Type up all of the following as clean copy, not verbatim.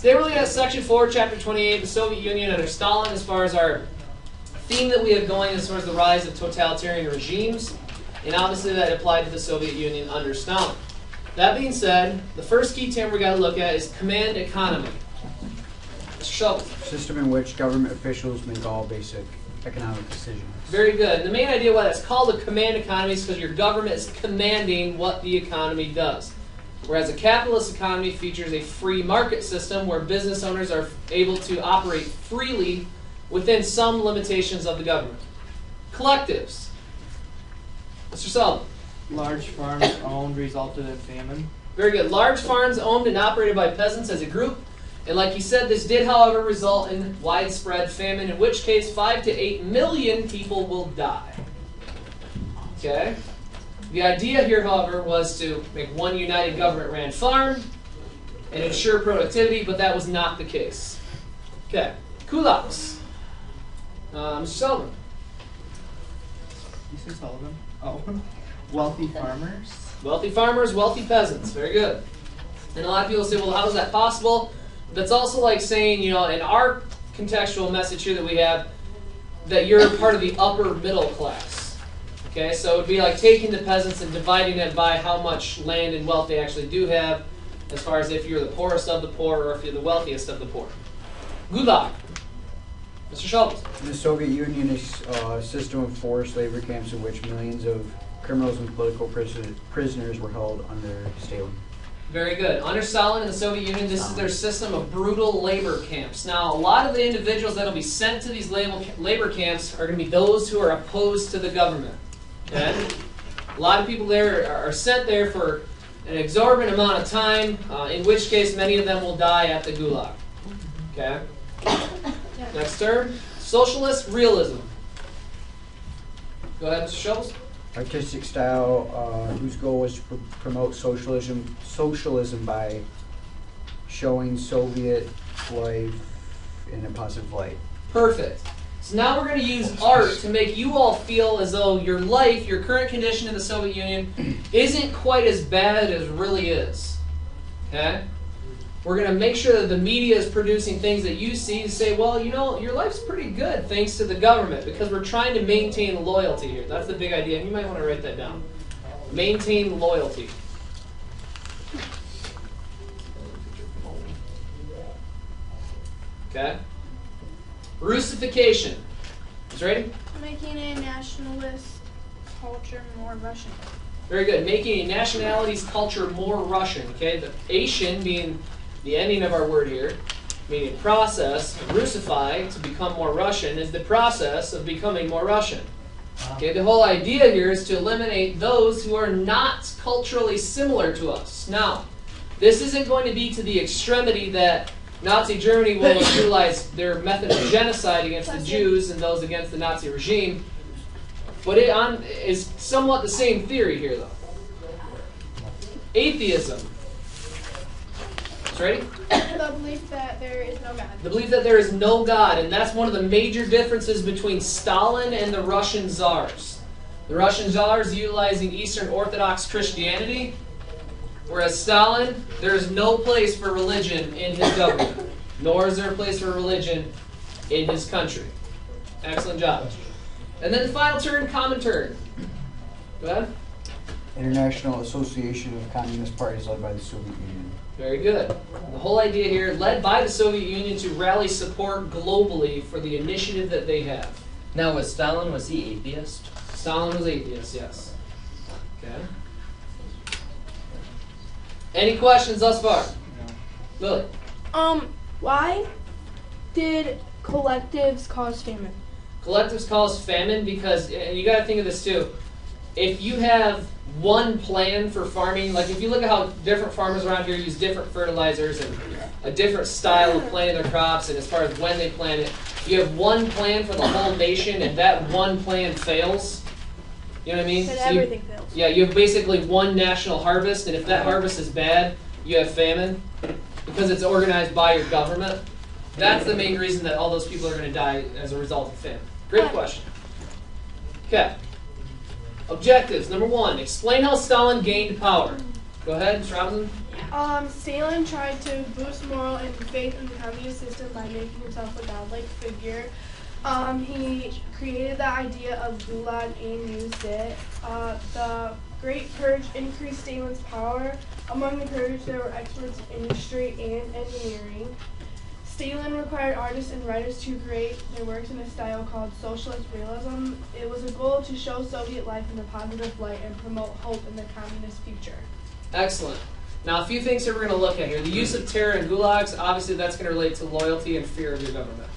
Today we're looking at Section 4, Chapter 28, the Soviet Union under Stalin, as far as our theme that we have going as far as the rise of totalitarian regimes, and obviously that applied to the Soviet Union under Stalin. That being said, the first key term we got to look at is command economy. Mr. Schultz. System in which government officials make all basic economic decisions. Very good. And the main idea why that's called a command economy is because your government is commanding what the economy does. Whereas a capitalist economy features a free market system where business owners are able to operate freely within some limitations of the government. Collectives. Mr. Sullivan. Large farms owned resulted in famine. Very good. Large farms owned and operated by peasants as a group. And like he said, this did, however, result in widespread famine, in which case 5 to 8 million people will die. Okay? The idea here, however, was to make one united government-ran farm and ensure productivity, but that was not the case. Okay. Kulaks. Mr. Sullivan. Mr. Sullivan? Oh. Wealthy farmers. Wealthy farmers, wealthy peasants. Very good. And a lot of people say, well, how is that possible? That's also like saying, in our contextual message here that we have, that you're part of the upper middle class. Okay, so it would be like taking the peasants and dividing it by how much land and wealth they actually do have, as far as if you're the poorest of the poor or if you're the wealthiest of the poor. Gulag. Mr. Schultz. The Soviet Union is a system of forced labor camps in which millions of criminals and political prisoners were held under Stalin. Very good. Under Stalin and the Soviet Union, this is their system of brutal labor camps. Now, a lot of the individuals that will be sent to these labor camps are going to be those who are opposed to the government. Okay? A lot of people there are sent there for an exorbitant amount of time, in which case many of them will die at the Gulag. Okay? Next term, socialist realism. Go ahead, Mr. Schultz. Artistic style whose goal was to promote socialism by showing Soviet life in a positive light. Perfect. So now we're going to use art to make you all feel as though your life, your current condition in the Soviet Union, isn't quite as bad as it really is. Okay? We're going to make sure that the media is producing things that you see to say, well, your life's pretty good thanks to the government, because we're trying to maintain loyalty here. That's the big idea, and you might want to write that down. Maintain loyalty. Okay? Russification. Is ready? Making a nationalist culture more Russian. Very good. Making a nationality's culture more Russian. Okay? The Asian being the ending of our word here, meaning process, Russify, to become more Russian, is the process of becoming more Russian. Okay, the whole idea here is to eliminate those who are not culturally similar to us. Now, this isn't going to be to the extremity that Nazi Germany will utilize their method of genocide against the Jews and those against the Nazi regime, but it is somewhat the same theory here, though. Atheism. Ready? The belief that there is no God. The belief that there is no God, and that's one of the major differences between Stalin and the Russian czars. The Russian czars utilizing Eastern Orthodox Christianity, whereas Stalin, there is no place for religion in his government, nor is there a place for religion in his country. Excellent job. And then the final turn, common turn. Go ahead. International Association of Communist Parties led by the Soviet Union. Very good. The whole idea here, led by the Soviet Union to rally support globally for the initiative that they have. Now, was he atheist? Stalin was atheist, yes. Okay. Any questions thus far? No. Lily? Why did collectives cause famine? Collectives cause famine because, and you got to think of this too, if you have one plan for farming, like if you look at how different farmers around here use different fertilizers and a different style of planting their crops, and as far as when they plant it, you have one plan for the whole nation, and that one plan fails. You know what I mean? Then everything fails. Yeah, you have basically one national harvest, and if that harvest is bad, you have famine because it's organized by your government. That's the main reason that all those people are going to die as a result of famine. Great question. Okay. Objectives. Number 1, explain how Stalin gained power. Go ahead, Mr. Robinson. Yeah. Stalin tried to boost moral and faith in the communist system by making himself a godlike figure. He created the idea of gulag and used it. The Great Purge increased Stalin's power. Among the purge, there were experts in industry and engineering. Stalin required artists and writers to create their works in a style called socialist realism. It was a goal to show Soviet life in a positive light and promote hope in the communist future. Excellent. Now, a few things that we're going to look at here. The use of terror and gulags, obviously that's going to relate to loyalty and fear of your government.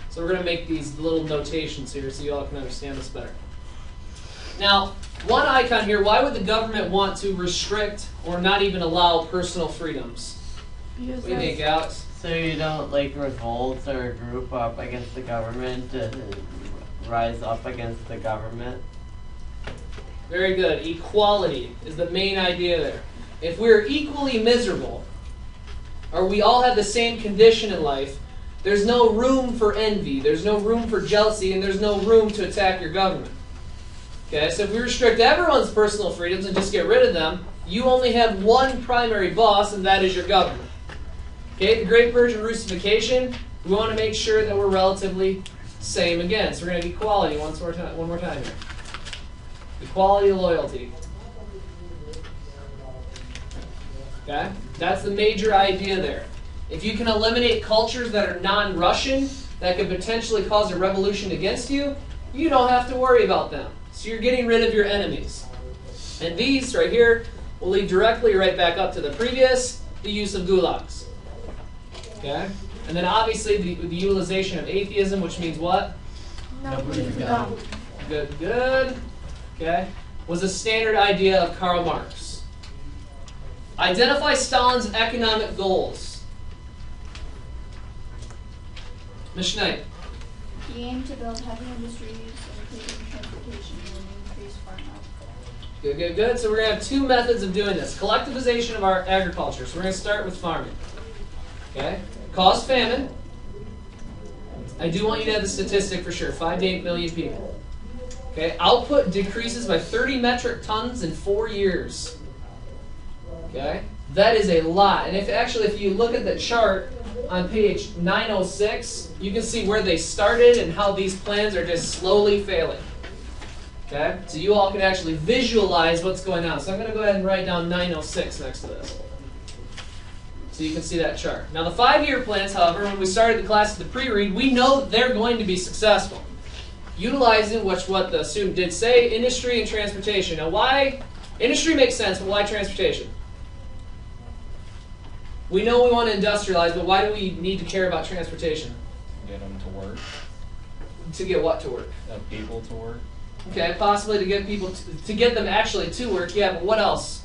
So we're going to make these little notations here so you all can understand this better. Now, one icon here, why would the government want to restrict or not even allow personal freedoms? What do you think, Alex? So you don't like revolt or group up against the government and rise up against the government? Very good. Equality is the main idea there. If we're equally miserable, or we all have the same condition in life, there's no room for envy, there's no room for jealousy, and there's no room to attack your government. Okay, so if we restrict everyone's personal freedoms and just get rid of them, you only have one primary boss, and that is your government. Okay, the Great Purge and Russification, we want to make sure that we're relatively same again. So we're going to have equality one more time here. Equality, loyalty. Okay, that's the major idea there. If you can eliminate cultures that are non-Russian, that could potentially cause a revolution against you, you don't have to worry about them. So you're getting rid of your enemies. And these right here will lead directly right back up to the previous, the use of gulags. Okay? And then obviously the utilization of atheism, which means what? Good, good. Okay? Was a standard idea of Karl Marx. Identify Stalin's economic goals. Ms. Schneid. He aimed to build heavy industries, including transportation, and increase farm output. Good, good, good. So we're going to have two methods of doing this. Collectivization of our agriculture. So we're going to start with farming. Okay? Cause famine. I do want you to have the statistic for sure. 5 to 8 million people. Okay? Output decreases by 30 metric tons in 4 years. Okay? That is a lot. And if you look at the chart on page 906, you can see where they started and how these plans are just slowly failing. Okay? So you all can actually visualize what's going on. So I'm going to go ahead and write down 906 next to this. So you can see that chart. Now the 5-year plans, however, when we started the class at the pre-read, we know they're going to be successful. Utilizing what the student did say, industry and transportation. Now why? Industry makes sense, but why transportation? We know we want to industrialize, but why do we need to care about transportation? Get them to work. To get what to work? People to work. Okay, possibly to get people to get them actually to work. Yeah, but what else?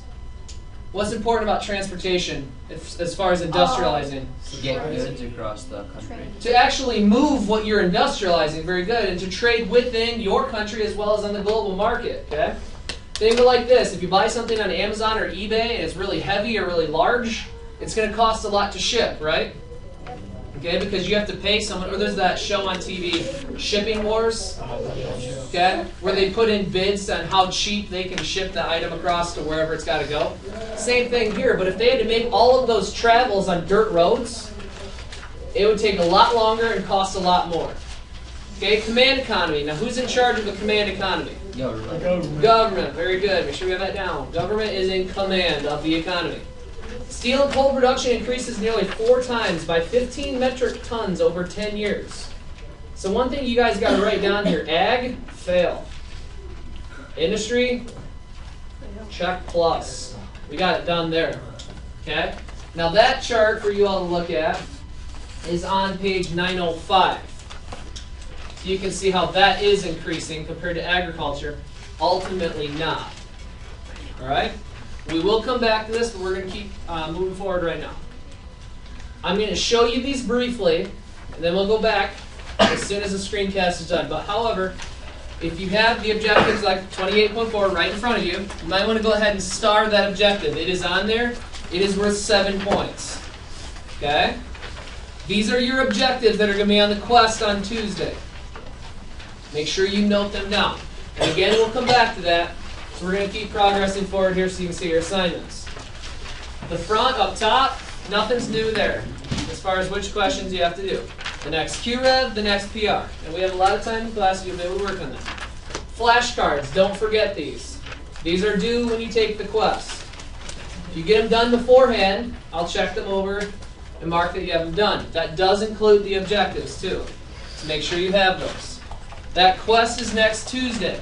What's important about transportation as far as industrializing? To get goods across the country. To actually move what you're industrializing, very good, and to trade within your country as well as on the global market. Okay. Think of it like this: if you buy something on Amazon or eBay and it's really heavy or really large, it's going to cost a lot to ship, right? Okay, because you have to pay someone. Or there's that show on TV, Shipping Wars. Okay, where they put in bids on how cheap they can ship the item across to wherever it's got to go. Same thing here, but if they had to make all of those travels on dirt roads, it would take a lot longer and cost a lot more. Okay, command economy. Now, who's in charge of the command economy? Government. Government. Very good. Make sure we have that down. Government is in command of the economy. Steel and coal production increases nearly 4 times by 15 metric tons over 10 years. So one thing you guys got to write down here: ag, fail. Industry, check plus. We got it done there. Okay? Now that chart for you all to look at is on page 905. So you can see how that is increasing compared to agriculture. Ultimately not. All right? We will come back to this, but we're going to keep moving forward right now. I'm going to show you these briefly, and then we'll go back as soon as the screencast is done. But however, if you have the objectives like 28.4 right in front of you, you might want to go ahead and star that objective. It is on there. It is worth 7 points. Okay? These are your objectives that are going to be on the quest on Tuesday. Make sure you note them down. And again, we'll come back to that. So we're going to keep progressing forward here so you can see your assignments. The front up top, nothing's new there as far as which questions you have to do. The next QRev, the next PR. And we have a lot of time in class, you'll be able to work on that. Flashcards, don't forget these. These are due when you take the quest. If you get them done beforehand, I'll check them over and mark that you have them done. That does include the objectives too. So make sure you have those. That quest is next Tuesday.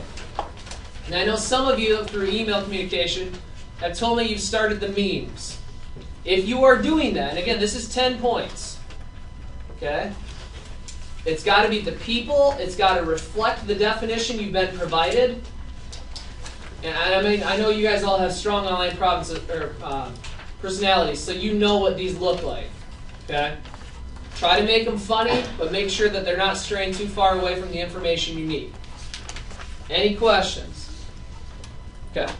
And I know some of you, through email communication, have told me you've started the memes. If you are doing that, and again, this is 10 points, okay? It's got to be the people, it's got to reflect the definition you've been provided. And I mean, I know you guys all have strong online personalities, so you know what these look like, okay? Try to make them funny, but make sure that they're not straying too far away from the information you need. Any questions? Okay.